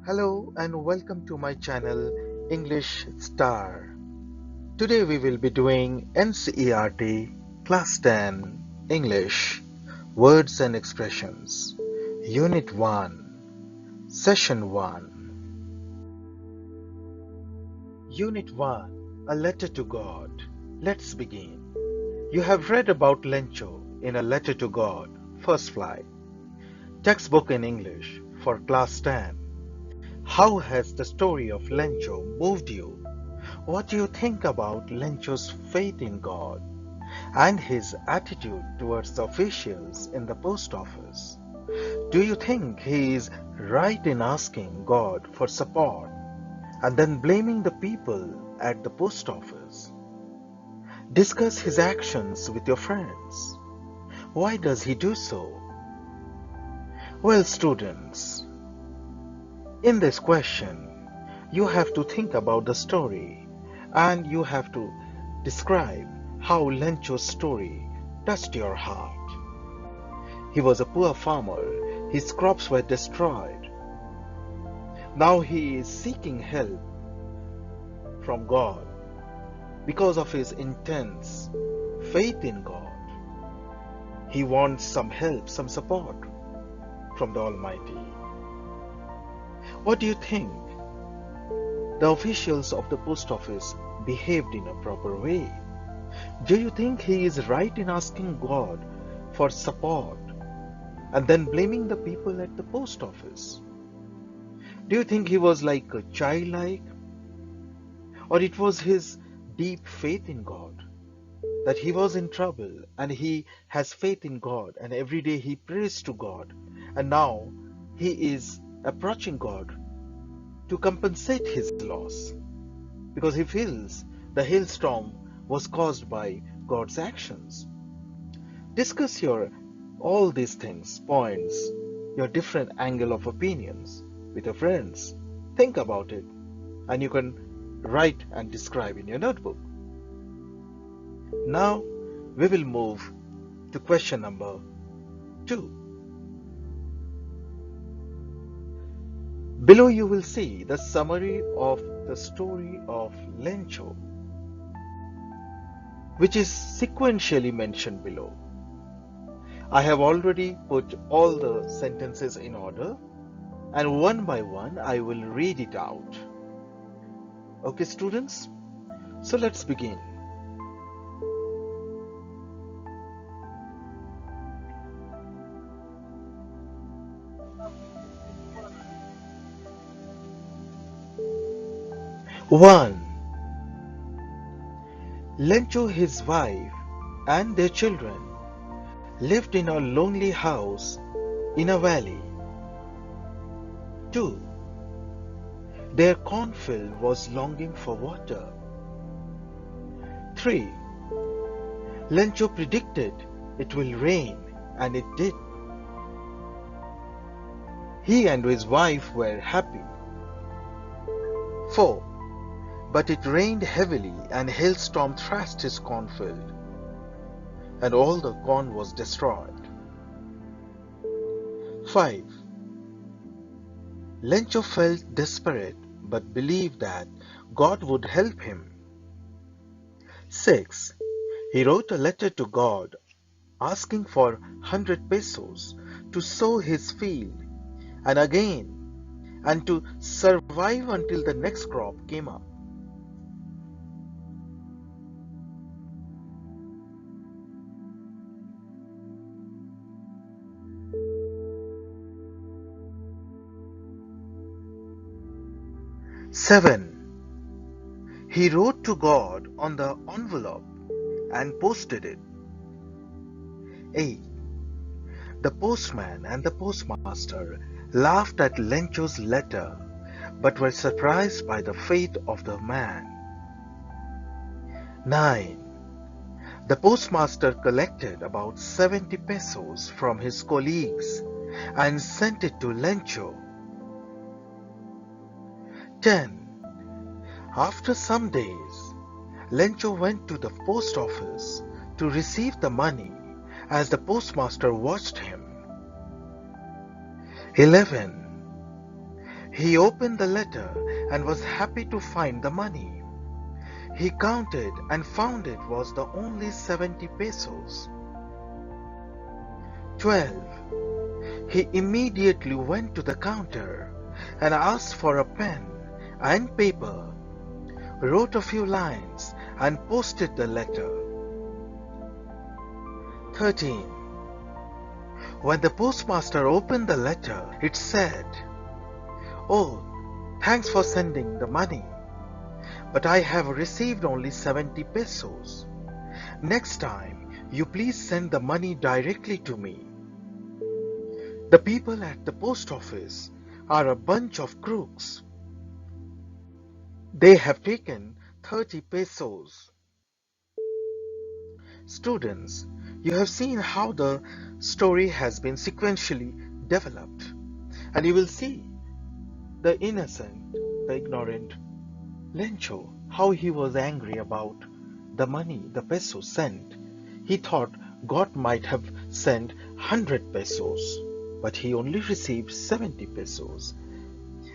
Hello and welcome to my channel EnglishStar. Today we will be doing Ncert Class 10 English Words and Expressions Unit 1 Session 1. Unit 1 A Letter to God. Let's begin. You have read about Lencho in A Letter to God, First Flight, textbook in English for Class 10. How has the story of Lencho moved you? What do you think about Lencho's faith in God and his attitude towards the officials in the post office? Do you think he is right in asking God for support and then blaming the people at the post office? Discuss his actions with your friends. Why does he do so? Well, students, in this question, you have to think about the story and you have to describe how Lencho's story touched your heart. He was a poor farmer. His crops were destroyed. Now he is seeking help from God because of his intense faith in God. He wants some help, some support from the Almighty. What do you think? The officials of the post office behaved in a proper way? Do you think he is right in asking God for support and then blaming the people at the post office? Do you think he was like a childlike, or it was his deep faith in God that he was in trouble and he has faith in God and every day he prays to God and now he is approaching God to compensate his loss because he feels the hailstorm was caused by God's actions? Discuss your all these things, points, your different angle of opinions with your friends. Think about it and you can write and describe in your notebook. Now we will move to question number 2. Below you will see the summary of the story of Lencho, which is sequentially mentioned below. I have already put all the sentences in order and one by one I will read it out. Okay, students? So let's begin. One. Lencho, his wife, and their children lived in a lonely house in a valley. 2. Their cornfield was longing for water. 3. Lencho predicted it will rain, and it did. He and his wife were happy. 4. But it rained heavily, and a hailstorm thrashed his cornfield, and all the corn was destroyed. 5. Lencho felt desperate, but believed that God would help him. 6. He wrote a letter to God asking for 100 pesos to sow his field and again and to survive until the next crop came up. 7. He wrote to God on the envelope and posted it. 8. The postman and the postmaster laughed at Lencho's letter but were surprised by the faith of the man. 9. The postmaster collected about 70 pesos from his colleagues and sent it to Lencho. 10. After some days, Lencho went to the post office to receive the money as the postmaster watched him. 11. He opened the letter and was happy to find the money. He counted and found it was the only 70 pesos. 12. He immediately went to the counter and asked for a pen and paper, wrote a few lines and posted the letter. 13. When the postmaster opened the letter, it said, "Oh, thanks for sending the money, but I have received only 70 pesos. Next time, you please send the money directly to me." The people at the post office are a bunch of crooks. They have taken 30 pesos. Students, you have seen how the story has been sequentially developed, and you will see the innocent, the ignorant Lencho, how he was angry about the money the pesos sent. He thought God might have sent 100 pesos, but he only received 70 pesos.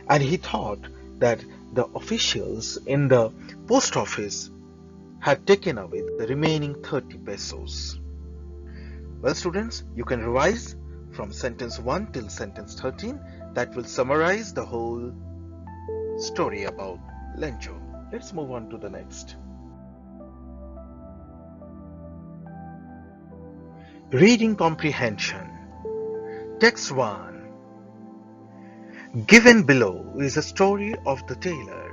And he thought that the officials in the post office had taken away the remaining 30 pesos. Well, students, you can revise from sentence 1 till sentence 13. That will summarize the whole story about Lencho. Let's move on to the next. Reading comprehension. Text 1. Given below is a story of the tailor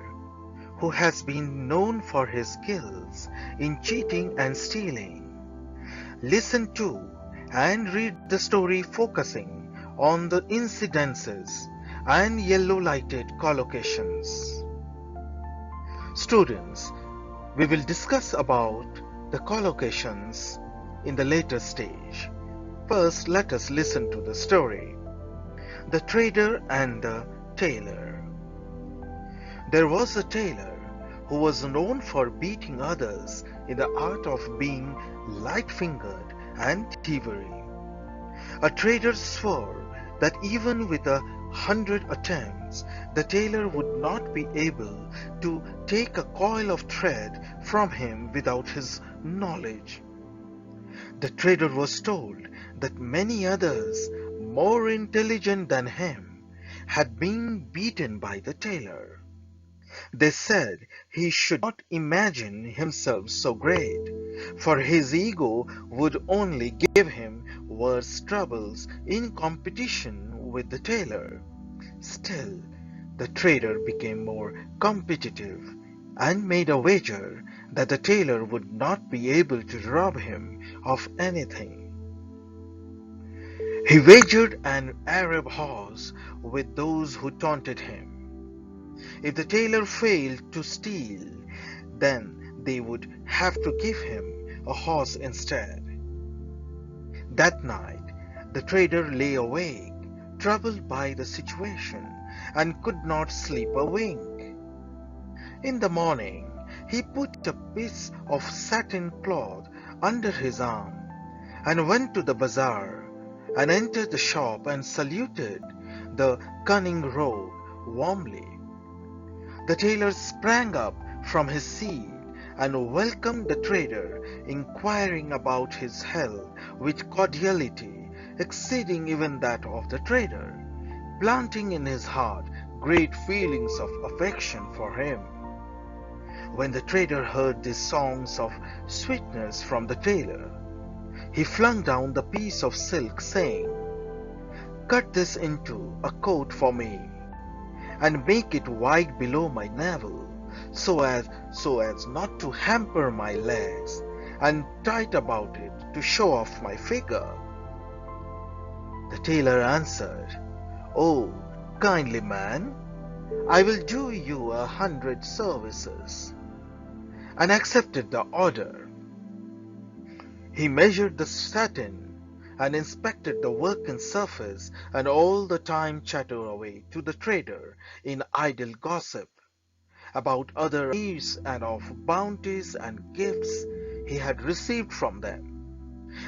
who has been known for his skills in cheating and stealing. Listen to and read the story focusing on the incidences and yellow lighted collocations. Students, we will discuss about the collocations in the later stage. First, let us listen to the story. The Trader and the Tailor. There was a tailor who was known for beating others in the art of being light-fingered and thievery. A trader swore that even with 100 attempts, the tailor would not be able to take a coil of thread from him without his knowledge. The trader was told that many others, more intelligent than him, had been beaten by the tailor. They said he should not imagine himself so great, for his ego would only give him worse troubles in competition with the tailor. Still, the trader became more competitive and made a wager that the tailor would not be able to rob him of anything. He wagered an Arab horse with those who taunted him. If the tailor failed to steal, then they would have to give him a horse instead. That night, the trader lay awake, troubled by the situation, and could not sleep a wink. In the morning, he put a piece of satin cloth under his arm and went to the bazaar and entered the shop and saluted the cunning rogue warmly. The tailor sprang up from his seat and welcomed the trader, inquiring about his health with cordiality exceeding even that of the trader, planting in his heart great feelings of affection for him. When the trader heard these songs of sweetness from the tailor, he flung down the piece of silk, saying, "Cut this into a coat for me, and make it wide below my navel, so as not to hamper my legs, and tight about it to show off my figure." The tailor answered, "Oh, kindly man, I will do you 100 services," and accepted the order. He measured the satin and inspected the work and surface, and all the time chattered away to the trader in idle gossip about other needs and of bounties and gifts he had received from them,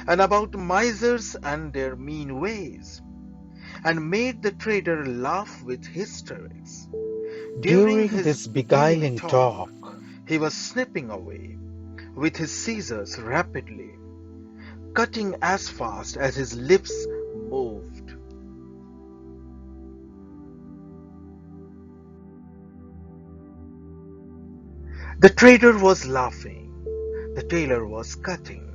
and about misers and their mean ways. and made the trader laugh with hysterics. During During his this beginning beguiling talk, talk, he was snipping away with his scissors rapidly, cutting as fast as his lips moved. The trader was laughing. The tailor was cutting.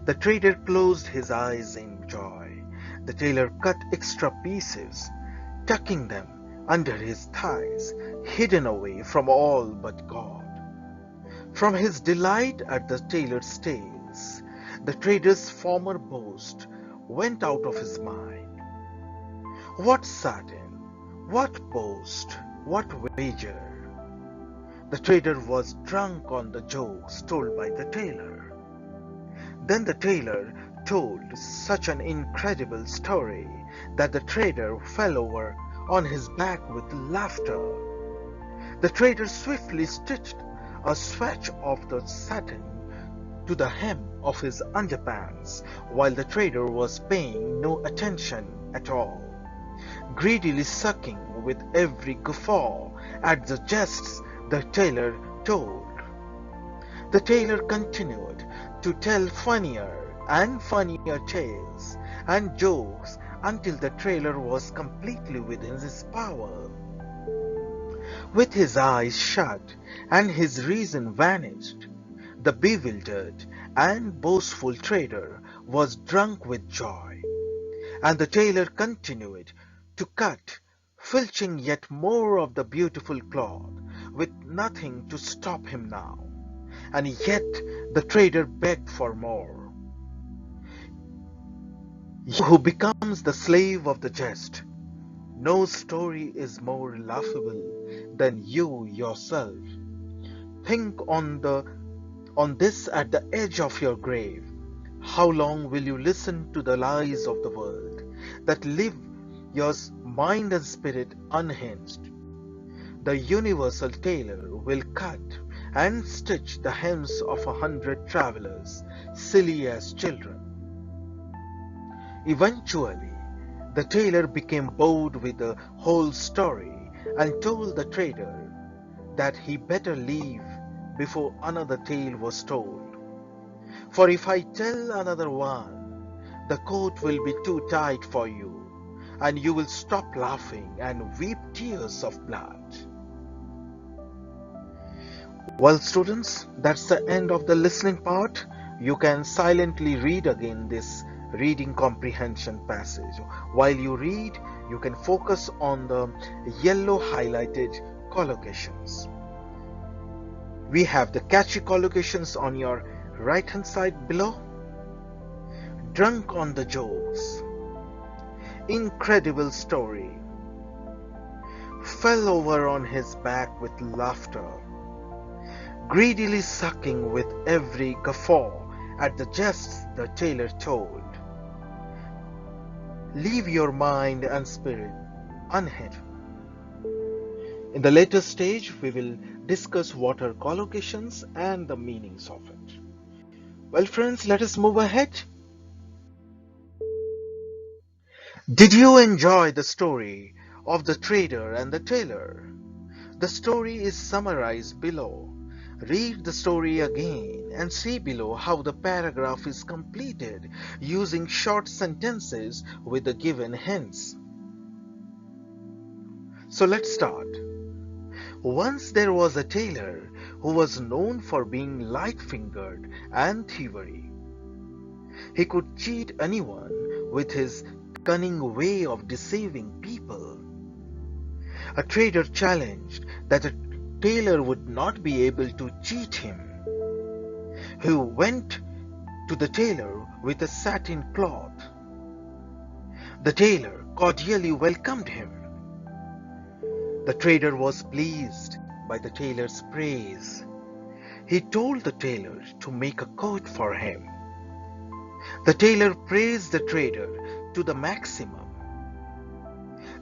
The trader closed his eyes in joy. The tailor cut extra pieces, tucking them under his thighs, hidden away from all but God. From his delight at the tailor's tales, the trader's former boast went out of his mind. What satin, what boast, what wager! The trader was drunk on the jokes told by the tailor. Then the tailor told such an incredible story that the trader fell over on his back with laughter. The trader swiftly stitched a swatch of the satin to the hem of his underpants while the trader was paying no attention at all, greedily sucking with every guffaw at the jests the tailor told. The tailor continued to tell funnier and funnier tales and jokes until the tailor was completely within his power. With his eyes shut and his reason vanished, the bewildered and boastful trader was drunk with joy, and the tailor continued to cut, filching yet more of the beautiful cloth, with nothing to stop him now. And yet the trader begged for more. You who becomes the slave of the jest, no story is more laughable than you yourself. Think on this at the edge of your grave. How long will you listen to the lies of the world that leave your mind and spirit unhinged? The universal tailor will cut and stitch the hems of 100 travelers, silly as children. Eventually, the tailor became bored with the whole story and told the trader that he better leave before another tale was told. For if I tell another one, the coat will be too tight for you, and you will stop laughing and weep tears of blood. Well, students, that's the end of the listening part. You can silently read again this reading comprehension passage. While you read, you can focus on the yellow highlighted collocations. We have the catchy collocations on your right hand side below. Drunk on the jokes. Incredible story. Fell over on his back with laughter. Greedily sucking with every guffaw at the jests the tailor told. Leave your mind and spirit unhinged. In the later stage, we will discuss what are collocations and the meanings of it. Well, friends, let us move ahead. Did you enjoy the story of the trader and the tailor? The story is summarized below. Read the story again and see below how the paragraph is completed using short sentences with the given hints. So let's start. Once there was a tailor who was known for being light-fingered and thievery. He could cheat anyone with his cunning way of deceiving people. A trader challenged that a tailor would not be able to cheat him, who went to the tailor with a satin cloth. The tailor cordially welcomed him. The trader was pleased by the tailor's praise. He told the tailor to make a coat for him. The tailor praised the trader to the maximum.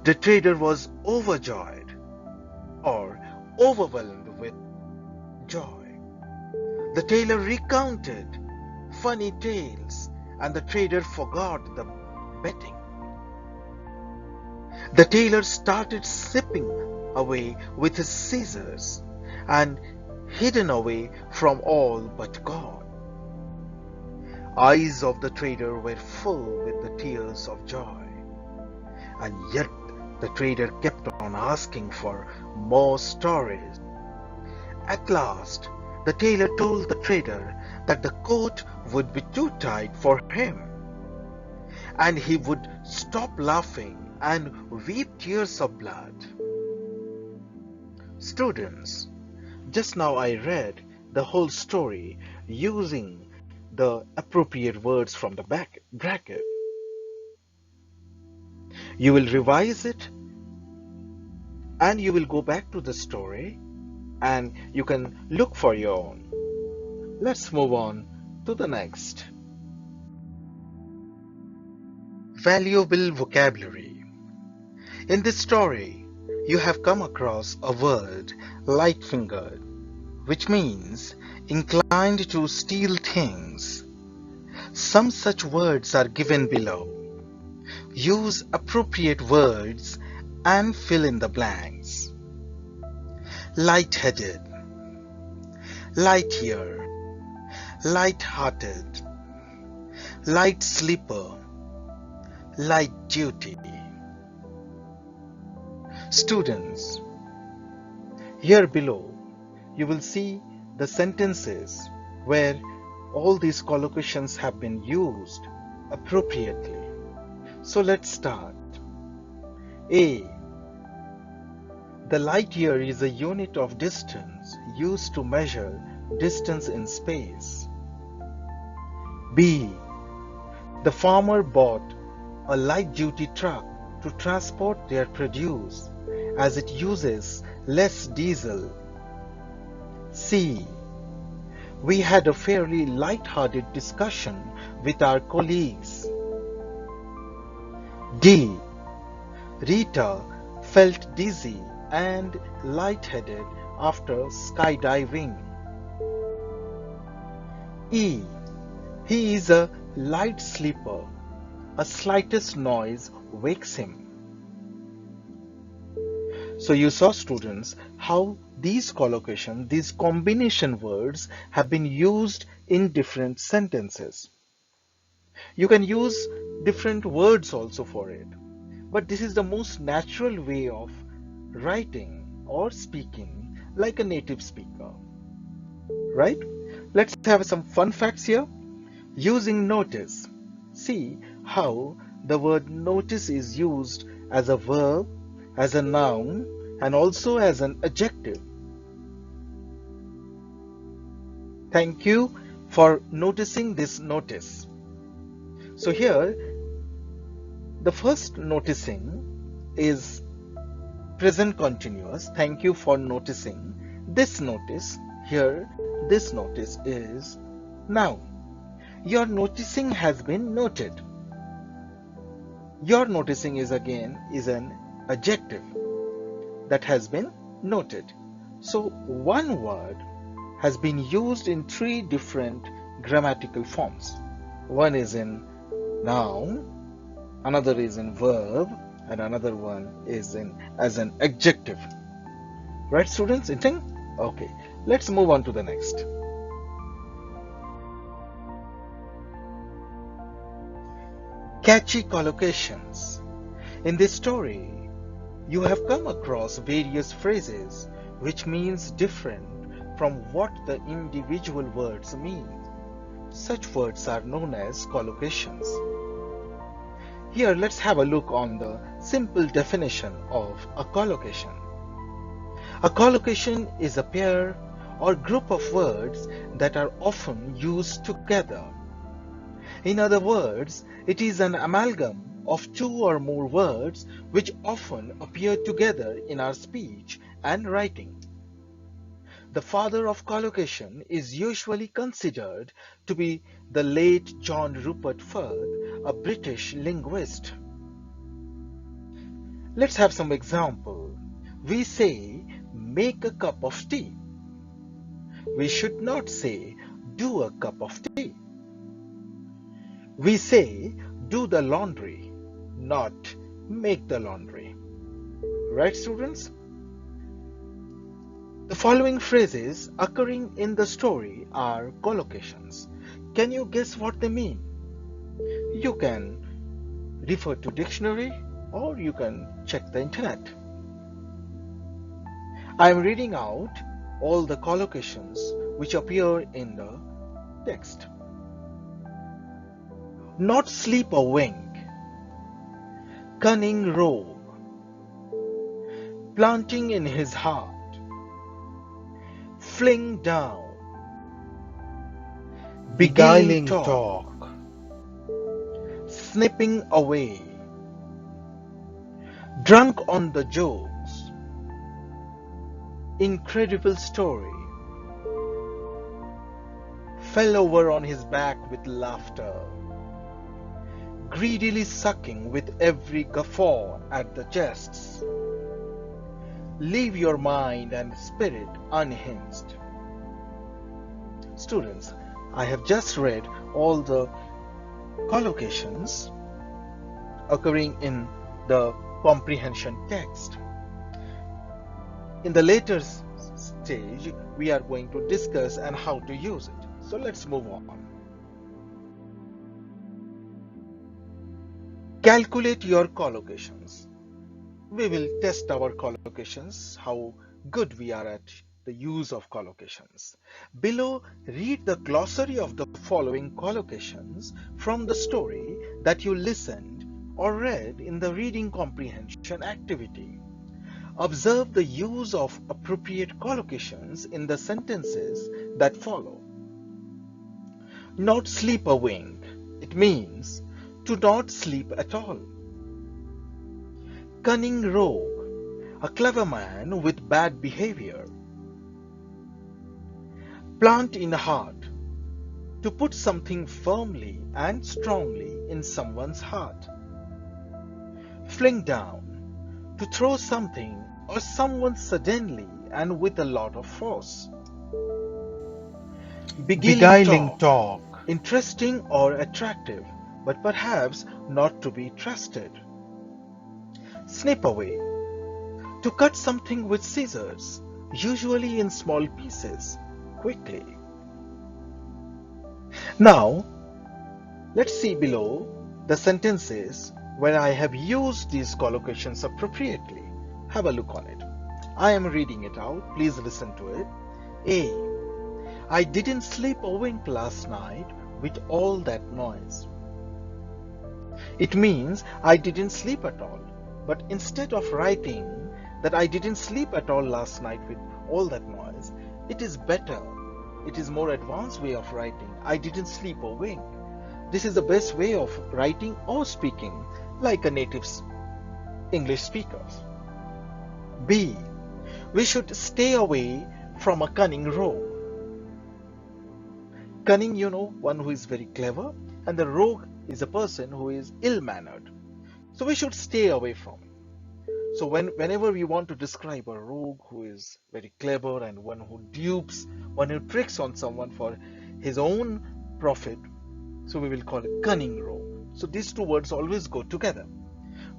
The trader was overjoyed or overwhelmed with joy. The tailor recounted funny tales and the trader forgot the betting. The tailor started snipping away with his scissors and hidden away from all but God. Eyes of the trader were full with the tears of joy, and yet the trader kept on asking for more stories. At last, the tailor told the trader that the coat would be too tight for him, and he would stop laughing and weep tears of blood. Students, just now I read the whole story using the appropriate words from the bracket. You will revise it and you will go back to the story and you can look for your own. Let's move on to the next. Valuable vocabulary. In this story, you have come across a word, light-fingered, which means inclined to steal things. Some such words are given below. Use appropriate words and fill in the blanks. Light-headed, light year, light-hearted, light sleeper, light duty. Students, here below you will see the sentences where all these collocations have been used appropriately. So let's start. A. The light year is a unit of distance used to measure distance in space. B. The farmer bought a light-duty truck to transport their produce as it uses less diesel. C. We had a fairly light-hearted discussion with our colleagues. D. Rita felt dizzy and lightheaded after skydiving. E. He is a light sleeper. A slightest noise wakes him. So you saw, students, how these collocations, these combination words have been used in different sentences. You can use different words also for it, but this is the most natural way of writing or speaking like a native speaker, right? Let's have some fun facts here. Using notice. See how the word notice is used as a verb, as a noun, and also as an adjective. Thank you for noticing this notice. So here, the first noticing is present continuous. Thank you for noticing this notice. Here, this notice is noun. Your noticing has been noted. Your noticing is an adjective that has been noted. So one word has been used in three different grammatical forms. One is in noun, another is in verb, and another one is in as an adjective. Right, students? Okay, let's move on to the next. Catchy collocations. In this story, you have come across various phrases which means different from what the individual words mean. Such words are known as collocations. Here, let's have a look on the simple definition of a collocation. A collocation is a pair or group of words that are often used together. In other words, it is an amalgam of two or more words which often appear together in our speech and writing. The father of collocation is usually considered to be the late John Rupert Firth, a British linguist. Let's have some example. We say, make a cup of tea. We should not say, do a cup of tea. We say, do the laundry, not make the laundry. Right, students? The following phrases occurring in the story are collocations. Can you guess what they mean? You can refer to dictionary or you can check the internet. I am reading out all the collocations which appear in the text. Not sleep or wink, cunning rogue, planting in his heart, fling down, beguiling talk, snipping away, drunk on the jokes, incredible story, fell over on his back with laughter, greedily sucking with every guffaw at the jests, leave your mind and spirit unhinged. Students, I have just read all the collocations occurring in the comprehension text. In the later stage, we are going to discuss and how to use it. So let's move on. Calculate your collocations. We will test our collocations, how good we are at the use of collocations. Below, read the glossary of the following collocations from the story that you listened or read in the reading comprehension activity. Observe the use of appropriate collocations in the sentences that follow. Not sleep a wink. It means to not sleep at all. Cunning rogue, a clever man with bad behavior. Plant in heart, to put something firmly and strongly in someone's heart. Fling down, to throw something or someone suddenly and with a lot of force. Beguiling talk, interesting or attractive, but perhaps not to be trusted. Snip away, to cut something with scissors, usually in small pieces, quickly. Now, let's see below the sentences where I have used these collocations appropriately. Have a look on it. I am reading it out. Please listen to it. A. I didn't sleep a wink last night with all that noise. It means I didn't sleep at all. But instead of writing that I didn't sleep at all last night with all that noise, it is better. It is more advanced way of writing. I didn't sleep a wink. This is the best way of writing or speaking like a native English speaker. B. We should stay away from a cunning rogue. Cunning, you know, one who is very clever, and the rogue is a person who is ill-mannered. So we should stay away from it. So whenever we want to describe a rogue who is very clever and one who dupes, one who tricks on someone for his own profit, so we will call it cunning rogue. So these two words always go together.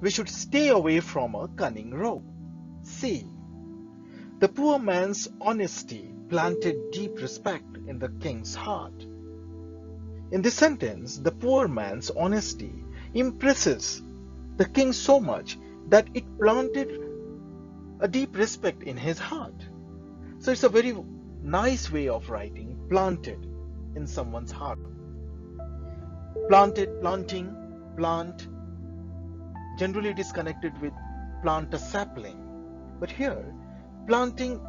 We should stay away from a cunning rogue. C. The poor man's honesty planted deep respect in the king's heart. In this sentence, the poor man's honesty impresses the king so much that it planted a deep respect in his heart. So it's a very nice way of writing, planted in someone's heart. Planted, planting, plant. Generally it is connected with plant a sapling. But here, planting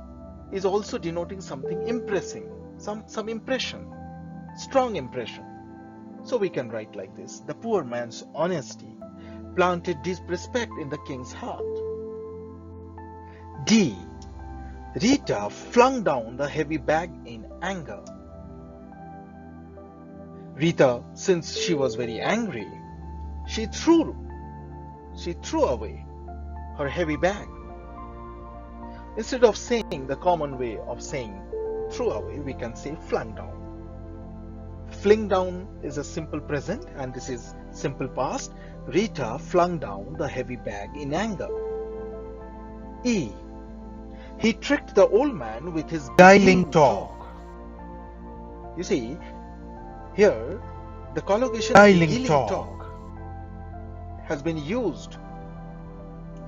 is also denoting something impressing, some impression, strong impression. So we can write like this. The poor man's honesty planted deep respect in the king's heart. D. Rita flung down the heavy bag in anger. Rita, since she was very angry, she threw away her heavy bag. Instead of saying the common way of saying threw away, we can say flung down. Fling down is a simple present and this is simple past. Rita flung down the heavy bag in anger. E. He tricked the old man with his beguiling talk. You see, here the collocation beguiling talk has been used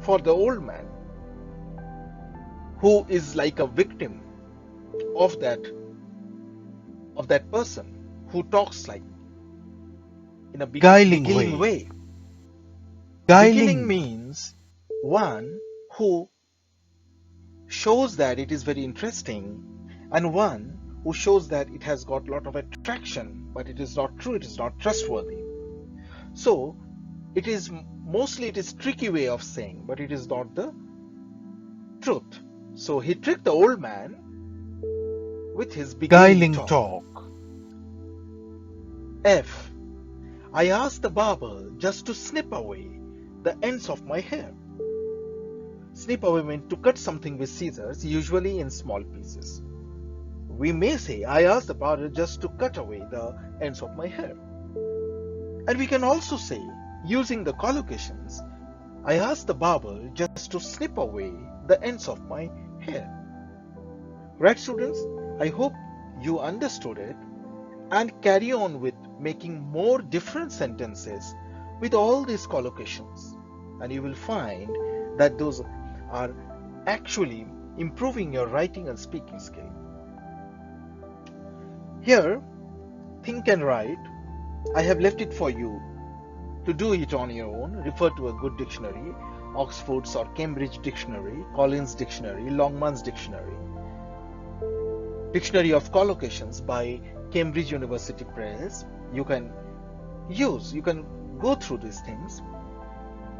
for the old man who is like a victim of that person who talks like in a beguiling way. Beguiling means one who shows that it is very interesting and one who shows that it has got a lot of attraction, but it is not true, it is not trustworthy. So it is mostly tricky way of saying, but it is not the truth. So he tricked the old man with his beguiling talk. F. I asked the barber just to snip away the ends of my hair. Snip away means to cut something with scissors, usually in small pieces. We may say, I asked the barber just to cut away the ends of my hair. And we can also say, using the collocations, I asked the barber just to snip away the ends of my hair. Right, students? I hope you understood it and carry on with making more different sentences with all these collocations. And you will find that those are actually improving your writing and speaking skill. Here, think and write. I have left it for you to do it on your own. Refer to a good dictionary, Oxford's or Cambridge Dictionary, Collins Dictionary, Longman's Dictionary, Dictionary of Collocations by Cambridge University Press. You can go through these things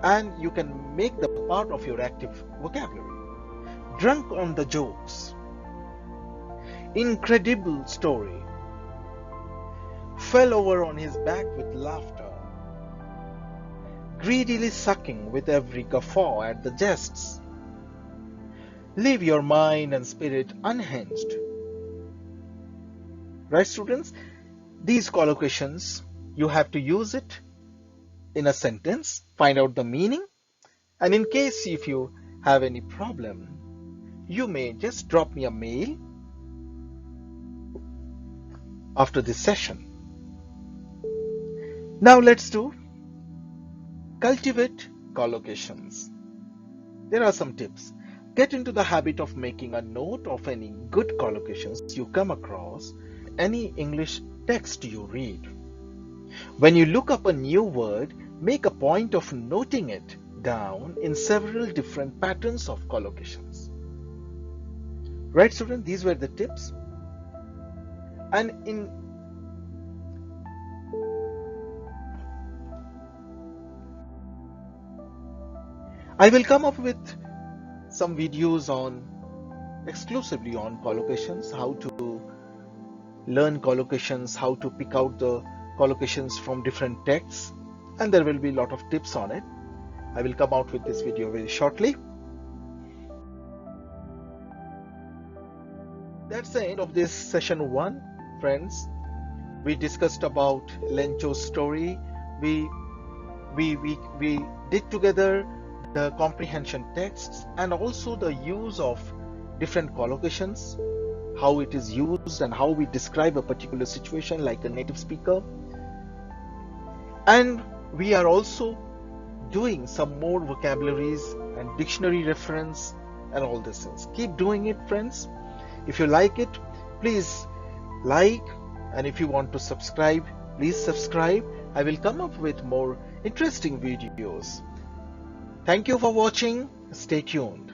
and you can make the part of your active vocabulary. Drunk on the jokes. Incredible story. Fell over on his back with laughter. Greedily sucking with every guffaw at the jests. Leave your mind and spirit unhinged. Right, students? These collocations, you have to use it in a sentence, find out the meaning, and in case if you have any problem, you may just drop me a mail after this session. Now let's do cultivate collocations. There are some tips. Get into the habit of making a note of any good collocations you come across, any English text you read. When you look up a new word, make a point of noting it down in several different patterns of collocations. Right, students? These were the tips. And I will come up with some videos exclusively on collocations, how to learn collocations, how to pick out the collocations from different texts, and there will be a lot of tips on it. I will come out with this video very shortly. That's the end of this session 1, friends. We discussed about Lencho's story. We did together the comprehension texts and also the use of different collocations, how it is used and how we describe a particular situation like a native speaker. And we are also doing some more vocabularies and dictionary reference and all these things. Keep doing it, friends. If you like it, please like, and if you want to subscribe, please subscribe. I will come up with more interesting videos. Thank you for watching. Stay tuned.